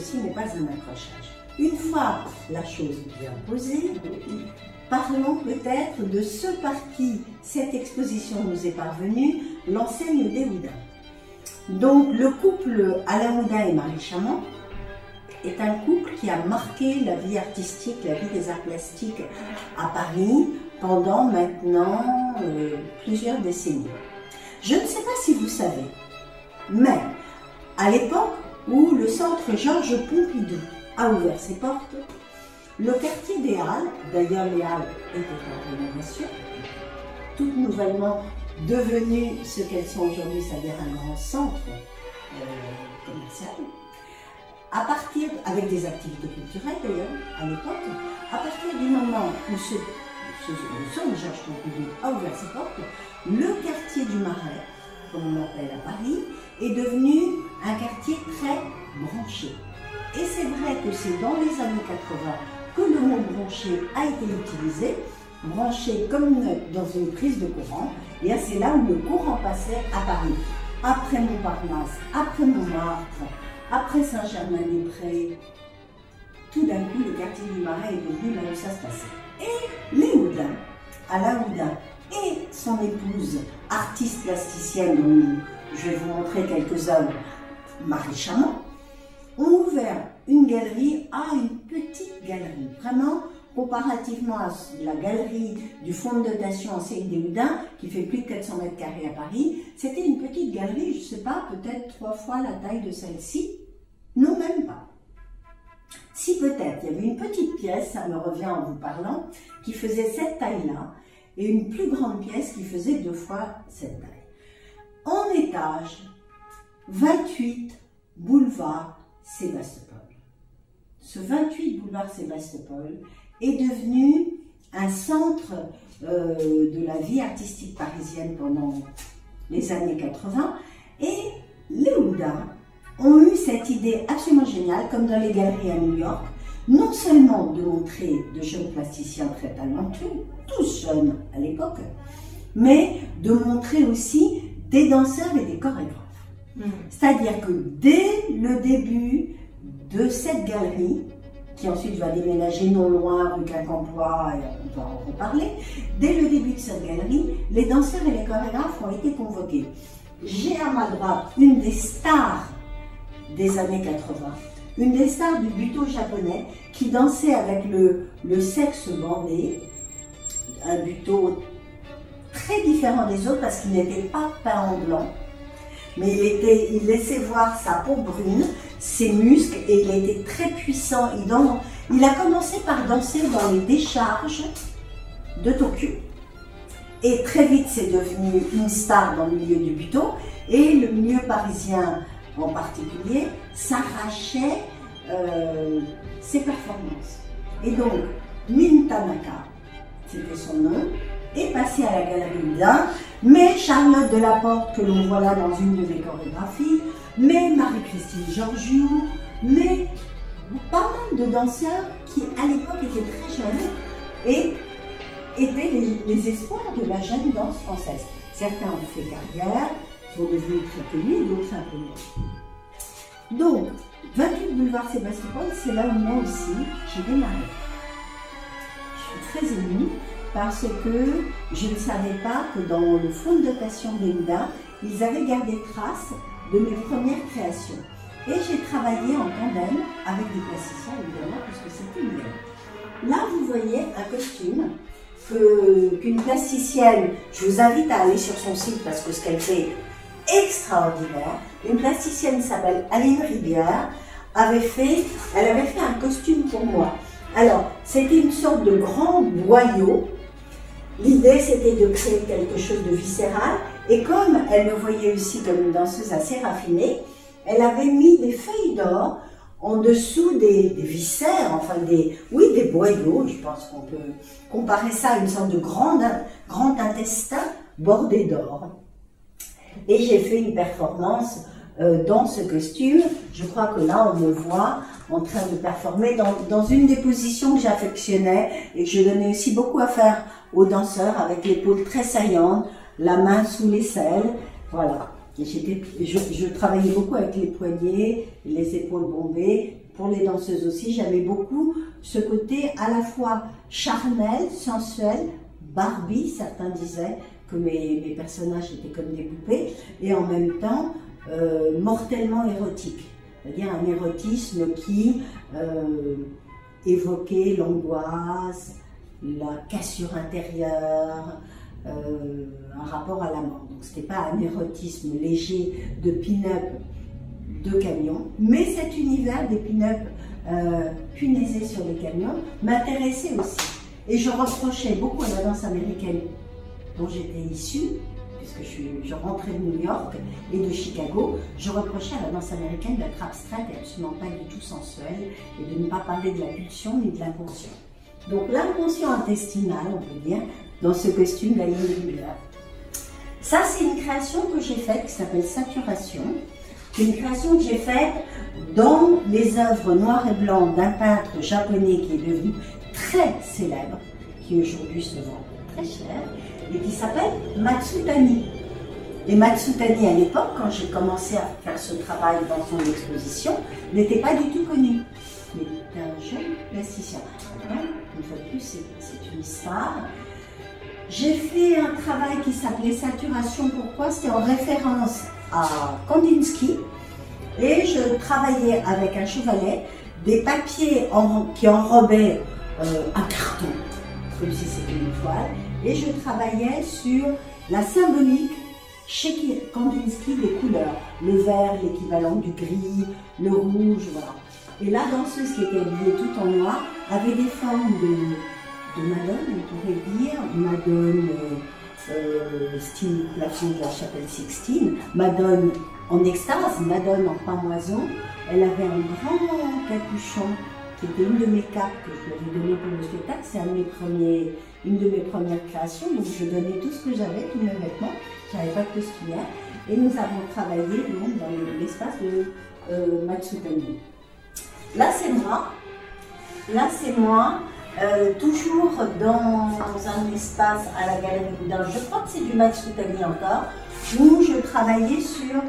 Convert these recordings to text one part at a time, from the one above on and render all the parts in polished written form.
ceci n'est pas un accrochage. Une fois la chose bien posée, parlons peut-être de ce par qui cette exposition nous est parvenue, l'enseigne des Houdins. Donc le couple Alain Houdin et Marie Chamant est un couple qui a marqué la vie artistique, la vie des arts plastiques à Paris pendant maintenant plusieurs décennies. Je ne sais pas si vous savez, mais à l'époque où le centre Georges Pompidou a ouvert ses portes, le quartier des Halles, d'ailleurs les Halles étaient en rénovation, toutes nouvellement devenues ce qu'elles sont aujourd'hui, c'est-à-dire un grand centre commercial, à partir, avec des activités culturelles d'ailleurs, à l'époque, à partir du moment où le centre Georges Pompidou a ouvert ses portes, le quartier du Marais, comme on l'appelle à Paris, est devenu un quartier très branché. Et c'est vrai que c'est dans les années 80 que le mot branché a été utilisé, branché comme dans une prise de courant, et c'est là où le courant passait à Paris. Après Montparnasse, après Montmartre, après Saint-Germain-des-Prés, tout d'un coup le quartier du Marais est devenu là où ça se passait. Et les Houdins, Alain Houdin et son épouse, artiste plasticienne, dont je vais vous montrer quelques œuvres, Marie Chamant, ont ouvert une galerie une petite galerie. Vraiment, comparativement à la galerie du fonds de dotation enseigne des Houdins, qui fait plus de 400 mètres carrés à Paris, c'était une petite galerie, je ne sais pas, peut-être 3 fois la taille de celle-ci. Non, même pas. Si peut-être, il y avait une petite pièce, ça me revient en vous parlant, qui faisait cette taille-là, et une plus grande pièce qui faisait 2 fois cette taille. En étage, 28 boulevard Sébastopol. Ce 28 boulevard Sébastopol est devenu un centre de la vie artistique parisienne pendant les années 80, et les Houdins ont eu cette idée absolument géniale, comme dans les galeries à New York, non seulement de montrer de jeunes plasticiens très talentueux, tous jeunes à l'époque, mais de montrer aussi des danseurs et des chorégraphes. C'est-à-dire que dès le début de cette galerie, qui ensuite va déménager non loin, rue Quincampoix, et on va en reparler, dès le début de cette galerie, les danseurs et les chorégraphes ont été convoqués. J'ai à ma droite une des stars des années 80, une des stars du buto japonais qui dansait avec le sexe bandé, un buto très différent des autres parce qu'il n'était pas peint en blanc, mais il laissait voir sa peau brune, ses muscles, et il était très puissant. Il a commencé par danser dans les décharges de Tokyo. Et très vite, c'est devenu une star dans le milieu du buto, et le milieu parisien en particulier s'arrachait ses performances. Et donc, Min Tanaka, c'était son nom, est passé à la galerie Houdin, mais Charlotte Delaporte, que l'on voit là dans une de mes chorégraphies, mais Marie-Christine Georgiou, mais pas mal de danseurs qui à l'époque étaient très jeunes et étaient les espoirs de la jeune danse française. Certains ont fait carrière, sont devenus très connus, d'autres un peu moins. Donc, 28 boulevard Sébastopol, c'est là où moi aussi j'ai démarré. Je suis très émue parce que je ne savais pas que dans le fonds de dotation des Houdins, ils avaient gardé trace de mes premières créations. Et j'ai travaillé en tandem avec des plasticiens, évidemment, puisque c'était une galerie. Là, vous voyez un costume qu'une plasticienne, je vous invite à aller sur son site parce que ce qu'elle fait est extraordinaire. Une plasticienne qui s'appelle Aline Ribière, elle avait fait un costume pour moi. Alors, c'était une sorte de grand boyau. L'idée, c'était de créer quelque chose de viscéral. Et comme elle me voyait aussi comme une danseuse assez raffinée, elle avait mis des feuilles d'or en dessous des viscères, enfin des boyaux. Je pense qu'on peut comparer ça à une sorte de grand intestin bordé d'or. Et j'ai fait une performance dans ce costume. Je crois que là, on me voit en train de performer dans une des positions que j'affectionnais et que je donnais aussi beaucoup à faire aux danseurs, avec l'épaule très saillante, la main sous l'aisselle, voilà. Et je travaillais beaucoup avec les poignets, les épaules bombées, pour les danseuses aussi, j'aimais beaucoup ce côté à la fois charnel, sensuel, Barbie, certains disaient que mes personnages étaient comme des poupées, et en même temps mortellement érotique. C'est-à-dire un érotisme qui évoquait l'angoisse, la cassure intérieure, un rapport à la mort. Donc c'était pas un érotisme léger de pin-up de camion, mais cet univers des pin-up punaisés sur les camions m'intéressait aussi. Et je reprochais beaucoup à la danse américaine dont j'étais issue, puisque je rentrais de New York et de Chicago, je reprochais à la danse américaine d'être abstraite et absolument pas du tout sensuelle, et de ne pas parler de la pulsion ni de l'inconscient. Donc l'inconscient intestinal, on peut dire, dans ce costume d'Aline Müller. Ça, c'est une création que j'ai faite qui s'appelle Saturation. C'est une création que j'ai faite dans les œuvres noires et blancs d'un peintre japonais qui est devenu très célèbre, qui aujourd'hui se vend très cher, et qui s'appelle Matsutani. Et Matsutani, à l'époque, quand j'ai commencé à faire ce travail dans son exposition, n'était pas du tout connu. Mais c'était un jeune plasticien. Maintenant, une fois de plus, c'est une histoire. J'ai fait un travail qui s'appelait Saturation. Pourquoi? C'était en référence à Kandinsky. Et je travaillais avec un chevalet des papiers qui enrobaient un carton, comme si c'était une toile. Et je travaillais sur la symbolique chez Kandinsky des couleurs. Le vert, l'équivalent du gris, le rouge, voilà. Et la danseuse qui était habillée tout en noir avait des formes de Madone, on pourrait dire, Madone style plafond de la chapelle Sixtine, Madone en extase, Madone en pamoison. Elle avait un grand capuchon qui était une de mes capes que je lui avais donné pour le spectacle. C'est une de mes premières créations, donc je donnais tout ce que j'avais, tous mes vêtements. Je n'avais pas de costumière. Et nous avons travaillé donc dans l'espace de Matsutani. Là, c'est moi. Là, c'est moi. Toujours dans un espace à la Galerie Boudin, je crois que c'est du Matsutani encore, où je travaillais sur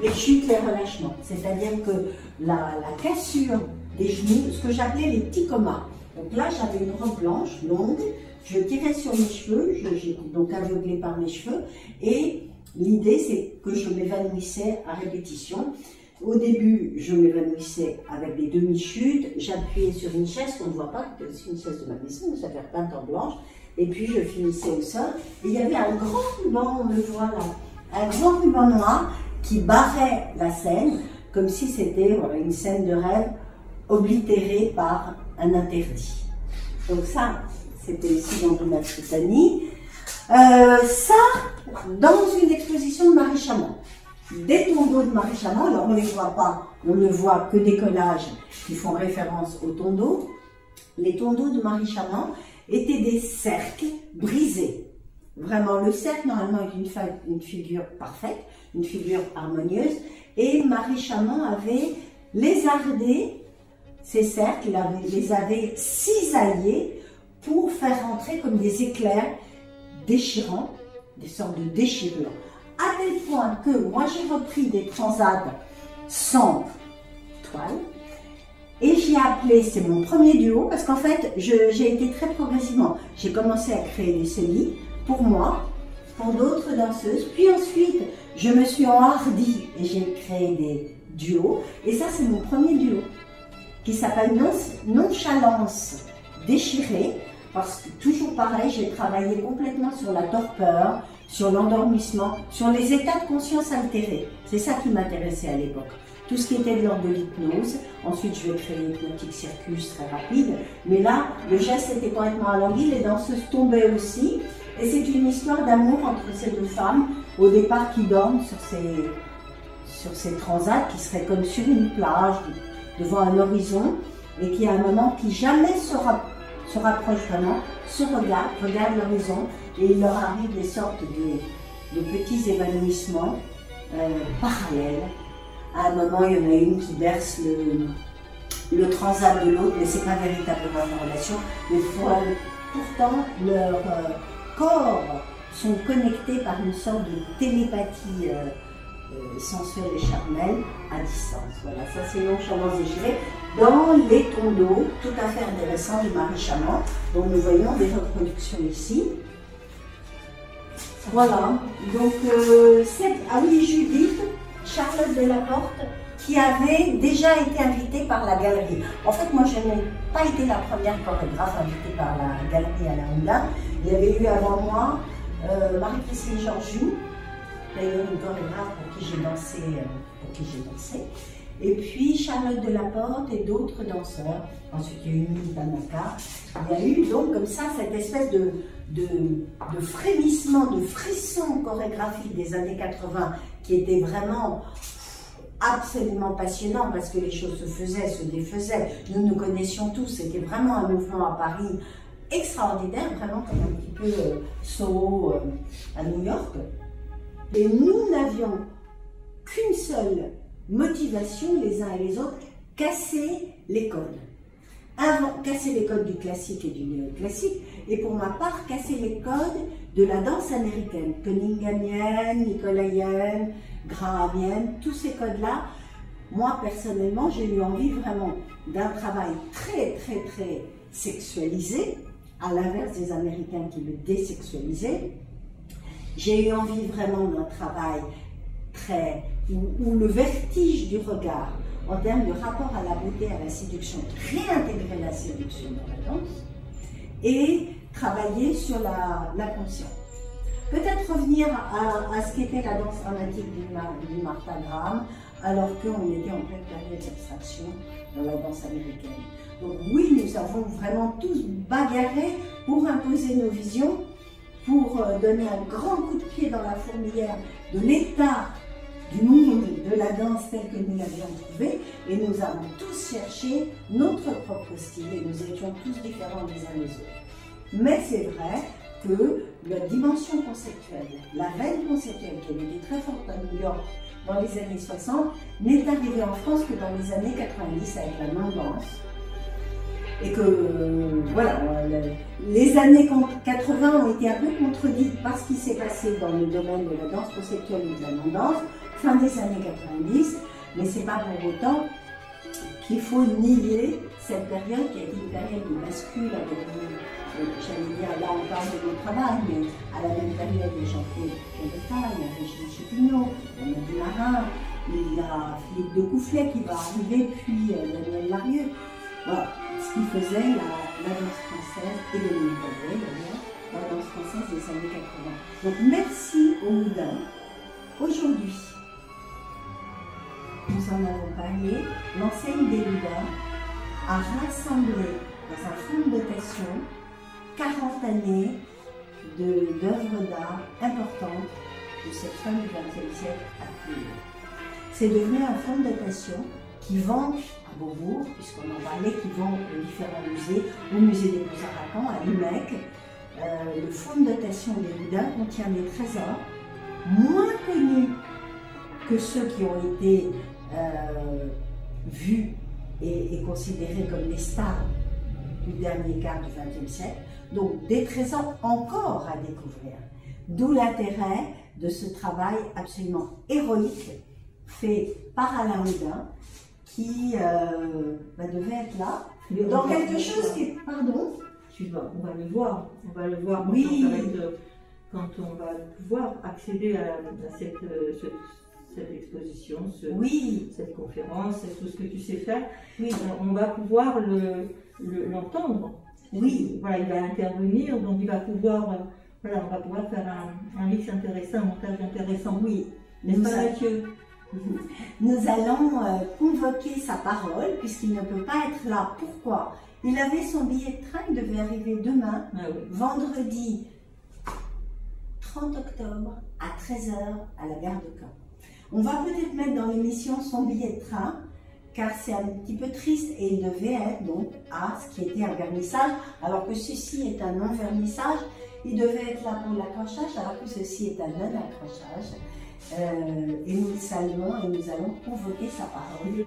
les chutes, les relâchements. C'est-à-dire que la cassure des genoux, ce que j'appelais les petits comas. Donc là, j'avais une robe blanche, longue, je tirais sur mes cheveux, j'étais donc aveuglée par mes cheveux, et l'idée, c'est que je m'évanouissais à répétition. Au début, je m'évanouissais avec des demi-chutes, j'appuyais sur une chaise qu'on ne voit pas, c'est une chaise de ma maison, ça fait peinte en blanche, et puis je finissais au sol. Et il y avait un grand ruban, on le voit là, un grand ruban noir qui barrait la scène, comme si c'était une scène de rêve oblitérée par un interdit. Donc ça, c'était aussi dans le Matsutani. Ça, dans une exposition de Marie Chamond. Des tombeaux de Marie Chamond, alors on ne les voit pas, on ne voit que des collages qui font référence aux tombeaux. Les tombeaux de Marie Chamond étaient des cercles brisés. Vraiment, le cercle normalement est une figure parfaite, une figure harmonieuse, et Marie Chamond avait lézardé ces cercles, les avait cisaillés pour faire entrer comme des éclairs déchirants, des sortes de déchirures. À tel point que moi j'ai repris des transats sans toile et j'ai appelé, c'est mon premier duo, parce qu'en fait j'ai été très progressivement, j'ai commencé à créer des semis pour moi, pour d'autres danseuses, puis ensuite je me suis enhardie et j'ai créé des duos, et ça c'est mon premier duo qui s'appelle Nonchalance déchirée, parce que toujours pareil, j'ai travaillé complètement sur la torpeur, sur l'endormissement, sur les états de conscience altérés. C'est ça qui m'intéressait à l'époque. Tout ce qui était de l'ordre de l'hypnose. Ensuite, je vais créer l'hypnotique circus très rapide. Mais là, le geste était complètement alangui, les danseuses tombaient aussi. Et c'est une histoire d'amour entre ces deux femmes, au départ qui dorment sur ces transats, qui seraient comme sur une plage, devant un horizon, et qui à un moment qui jamais se rapprochent vraiment, se regardent l'horizon, et il leur arrive des sortes de petits évanouissements parallèles. À un moment, il y en a une qui berce le transat de l'autre, mais ce n'est pas véritablement une relation. Mais pourtant, leurs corps sont connectés par une sorte de télépathie sensuelle et charnelle à distance. Voilà, ça c'est Nonchalance déchirée dans les tons d'eau tout à fait intéressants de Marie Chamant, dont nous voyons des reproductions ici. Voilà, donc ah oui, Judith, Charlotte Delaporte, qui avait déjà été invitée par la galerie. En fait, moi, je n'ai pas été la première chorégraphe invitée par la galerie à la Honda. Il y avait eu avant moi Marie-Christine Georgiou, d'ailleurs une chorégraphe pour qui j'ai dansé, et puis Charlotte Delaporte et d'autres danseurs. Ensuite, il y a eu Mille Banaka. Il y a eu donc comme ça cette espèce de frémissement, de frisson chorégraphique des années 80 qui était vraiment absolument passionnant parce que les choses se faisaient, se défaisaient. Nous nous connaissions tous, c'était vraiment un mouvement à Paris extraordinaire, vraiment comme un petit peu Soho à New York. Et nous n'avions qu'une seule motivation, les uns et les autres, casser les codes. Casser les codes du classique et du néoclassique, et pour ma part, casser les codes de la danse américaine, cunninghamienne, nicolaïenne, grahamienne, tous ces codes-là. Moi, personnellement, j'ai eu envie vraiment d'un travail très sexualisé, à l'inverse des Américains qui le désexualisaient. J'ai eu envie vraiment d'un travail où le vertige du regard, en termes de rapport à la beauté, à la séduction, réintégrer la séduction dans la danse et travailler sur la conscience. Peut-être revenir à ce qu'était la danse dramatique du Martha Graham, alors qu'on était en pleine période d'abstraction dans la danse américaine. Donc oui, nous avons vraiment tous bagarré pour imposer nos visions, pour donner un grand coup de pied dans la fourmilière de l'état du monde de la danse telle que nous l'avions trouvé, et nous avons tous cherché notre propre style et nous étions tous différents les uns des autres. Mais c'est vrai que la dimension conceptuelle, la veine conceptuelle qui avait été très forte à New York dans les années 60, n'est arrivée en France que dans les années 90 avec la non-danse. Et que, voilà, les années 80 ont été un peu contredites par ce qui s'est passé dans le domaine de la danse conceptuelle ou de la non-danse, fin des années 90, mais c'est pas pour autant qu'il faut nier cette période qui a été une période de bascule avec, j'allais dire, là on parle de mon travail, mais à la même période, il y a Jean-Claude Pélotin, il y a Régine Chépinot, il y a du Marin, il y a Philippe de Coufflet qui va arriver, puis Daniel Larieux. Voilà, ce qui faisait la danse française, et le Nicolaï d'ailleurs, la danse française des années 80. Donc merci au Houdin. Aujourd'hui, nous en avons parlé, l'enseigne des Houdins a rassemblé dans un fonds de dotation 40 années d'œuvres d'art importantes de cette fin du XXe siècle à Toulouse. C'est devenu un fonds de dotation qui vend à Beaubourg, puisqu'on en parlait, qui vend aux différents musées, au musée des Beaux-Arts à Caen, à l'UMEC. Le fonds de dotation des Houdins contient des trésors moins connus que ceux qui ont été vus et considérés comme les stars du dernier quart du XXe siècle. Donc des trésors encore à découvrir. D'où l'intérêt de ce travail absolument héroïque fait par Alain Houdin, qui devait être là, dans quelque chose qui est... Pardon? On va le voir. On va le voir oui. quand on va pouvoir accéder à cette exposition, cette conférence, tout ce que tu sais faire. Oui. On va pouvoir l'entendre. Oui. Voilà, il va intervenir, donc il va pouvoir, on va pouvoir faire un mix intéressant, un montage intéressant. Oui. N'est-ce pas, Mathieu? Nous allons convoquer sa parole, puisqu'il ne peut pas être là. Pourquoi? Il avait son billet de train, il devait arriver demain, vendredi 30 octobre à 13 h à la gare de Caen. On va peut-être mettre dans l'émission son billet de train, car c'est un petit peu triste, et il devait être donc à ce qui était un vernissage, alors que ceci est un non-vernissage. Il devait être là pour l'accrochage, alors que ceci est un non-accrochage. Et nous le saluons et nous allons convoquer sa parole.